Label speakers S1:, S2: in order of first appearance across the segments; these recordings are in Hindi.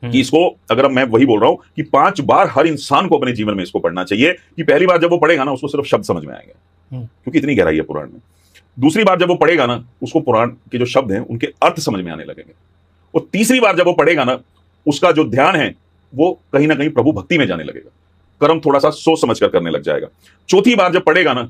S1: कि इसको, अगर मैं वही बोल रहा हूं कि 5 बार हर इंसान को अपने जीवन में इसको पढ़ना चाहिए, कि पहली बार जब वो पढ़ेगा ना उसको सिर्फ शब्द समझ में आएंगे, क्योंकि इतनी गहराई है पुराण में। दूसरी बार जब वो पढ़ेगा ना उसको पुराण के जो शब्द हैं उनके अर्थ समझ में आने लगेंगे। और तीसरी बार जब वो पढ़ेगा ना उसका जो ध्यान है वो कहीं ना कहीं प्रभु भक्ति में जाने लगेगा, कर्म थोड़ा सा सोच समझ कर करने लग जाएगा। चौथी बार जब पढ़ेगा ना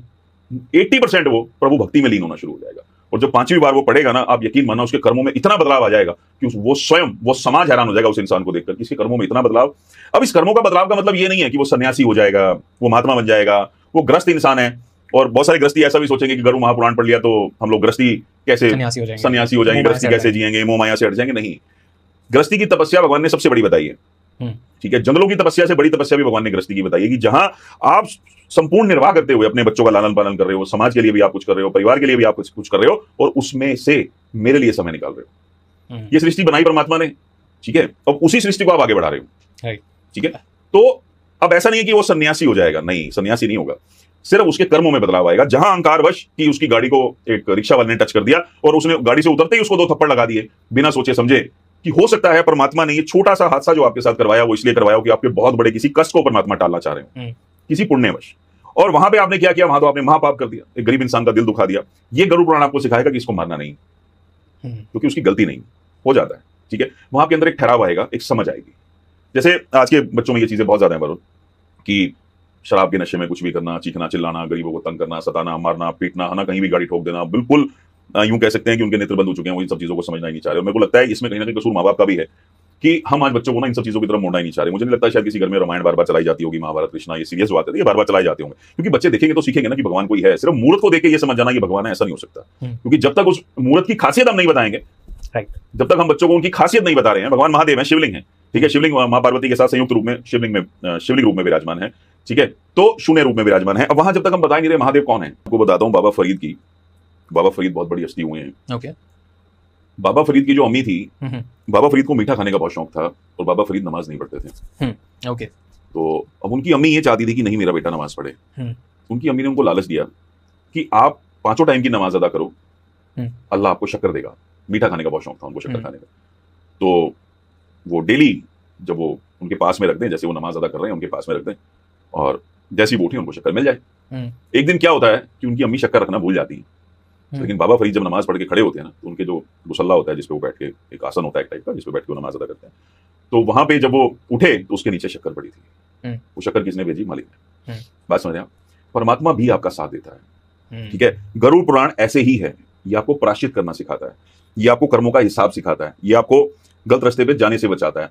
S1: 80% वो प्रभु भक्ति में लीन होना शुरू हो जाएगा। और जब 5वीं बार वो पढ़ेगा ना, आप यकीन मानना उसके कर्मों में इतना बदलाव आ जाएगा कि वो स्वयं, वो समाज हैरान हो जाएगा उस इंसान को देखकर कि इसके कर्मों में इतना बदलाव। अब इस कर्मों का बदलाव का मतलब ये नहीं है कि वो सन्यासी हो जाएगा, वो महात्मा बन जाएगा, वो ग्रस्त इंसान है। और बहुत सारे गृहस्थी ऐसा भी सोचेंगे कि गरुड़ महापुराण पढ़ लिया तो हम लोग गृहस्थी कैसे सन्यासी हो जाएंगे, गृहस्थी कैसे जिएंगे, मोह माया से हट जाएंगे। नहीं, गृहस्थी की तपस्या भगवान ने सबसे बड़ी बताई है। ठीक है, जंगलों की तपस्या से बड़ी तपस्या भी भगवान ने गृहस्थी की बताई है, कि जहां आप संपूर्ण निर्वाह करते हुए अपने बच्चों का लालन पालन कर रहे हो, समाज के लिए भी आप कुछ कर रहे हो, परिवार के लिए भी आप कुछ कर रहे हो, और उसमें से मेरे लिए समय निकाल रहे हो। ये सृष्टि बनाई परमात्मा ने, ठीक है, अब उसी सृष्टि को आप आगे बढ़ा रहे हो। ठीक है, तो अब ऐसा नहीं है कि वो सन्यासी हो जाएगा, नहीं, सन्यासी नहीं होगा, सिर्फ उसके कर्मों में बदलाव आएगा। जहां अहंकारवश कि उसकी गाड़ी को एक रिक्शा वाले ने टच कर दिया और उसने गाड़ी से उतरते ही उसको 2 थप्पड़ लगा दिए बिना सोचे समझे, कि हो सकता है परमात्मा ने ये छोटा सा हादसा जो आपके साथ करवाया वो इसलिए करवाया हो कि आपके बहुत बड़े किसी कष्ट को परमात्मा टालना चाह रहे हो, किसी पुण्यवश। और वहां पे आपने क्या किया, वहां तो आपने महापाप कर दिया, एक गरीब इंसान का दिल दुखा दिया। ये गरुड़ पुराण आपको सिखाएगा कि इसको मारना नहीं, क्योंकि उसकी गलती नहीं हो जाता है। ठीक है, वहां के अंदर एक ठहराव आएगा, एक समझ आएगी। जैसे आज के बच्चों में ये चीजें बहुत ज्यादा है वरुण, कि शराब के नशे में कुछ भी करना, चीखना चिल्लाना, गरीबों को तंग करना, सताना, मारना, पीटना, है ना, कहीं भी गाड़ी ठोक देना, बिल्कुल यूं कह सकते हैं कि उनके नेत्र बंद हो चुके हैं, वो इन सब चीजों को समझना ही नहीं चाह रहे। और मेरे को लगता है इसमें कहीं ना कहीं कसूर माँ बाप का भी है, कि हम आज बच्चों को ना इन सब चीजों की तरफ मोड़ना ही नहीं चाह रहे। मुझे नहीं लगता शायद किसी घर में रामायण बार बार चलाई जाती होगी, महाभारत, कृष्णा, ये सीरियस बात है, ये बार बार चलाई जाते होंगे, क्योंकि बच्चे देखेंगे तो सीखेंगे ना कि भगवान कोई है। सिर्फ मूर्त को देख के ये समझ जाना कि भगवान है, ऐसा नहीं हो सकता, क्योंकि जब तक उस मूर्त की खासियत हम नहीं बताएंगे, जब तक हम बच्चों को उनकी खासियत नहीं बता रहे हैं। भगवान महादेव है, शिवलिंग है, ठीक है, शिवलिंग मां पार्वती के साथ संयुक्त रूप में शिवलिंग रूप में विराजमान है, ठीक है, तो शून्य रूप में विराजमान है। अब वहां जब तक हम बता नहीं रहे महादेव कौन है, आपको बताता हूं बाबा फरीद बहुत बड़ी हस्ती हुए हैं। ओके, बाबा फरीद की जो अम्मी थी, बाबा फरीद को मीठा खाने का बहुत शौक था, और बाबा फरीद नमाज नहीं पढ़ते थे। ओके, तो अब उनकी अम्मी ये चाहती थी कि नहीं मेरा बेटा नमाज पढ़े। उनकी अम्मी ने उनको लालच दिया कि आप 5 टाइम की नमाज अदा करो, अल्लाह आपको शक्कर देगा। मीठा खाने का बहुत शौक था उनको, शक्कर खाने का। तो वो डेली जब वो उनके पास में रख दें, जैसे वो नमाज अदा कर रहे हैं उनके पास में रख दें, और जैसी वो उठी उनको शक्कर मिल जाए। एक दिन क्या होता है कि उनकी अम्मी शक्कर रखना भूल जाती है, लेकिन बाबा फरीद जब नमाज पढ़ के खड़े होते हैं ना, तो उनके जो मुसल्ला होता है जिसपे वो बैठ के, एक आसन होता है एक टाइप का जिसपे बैठ के वो नमाज अदा करते हैं, तो वहां पे जब वो उठे तो उसके नीचे शक्कर पड़ी थी। वो शक्कर किसने भेजी? मालिक ने। बात समझ रहे हैं? परमात्मा भी आपका साथ देता है। ठीक है, गरुड़ पुराण ऐसे ही है, ये आपको प्रायश्चित करना सिखाता है, ये आपको कर्मों का हिसाब सिखाता है, ये आपको गलत रास्ते पे जाने से बचाता है।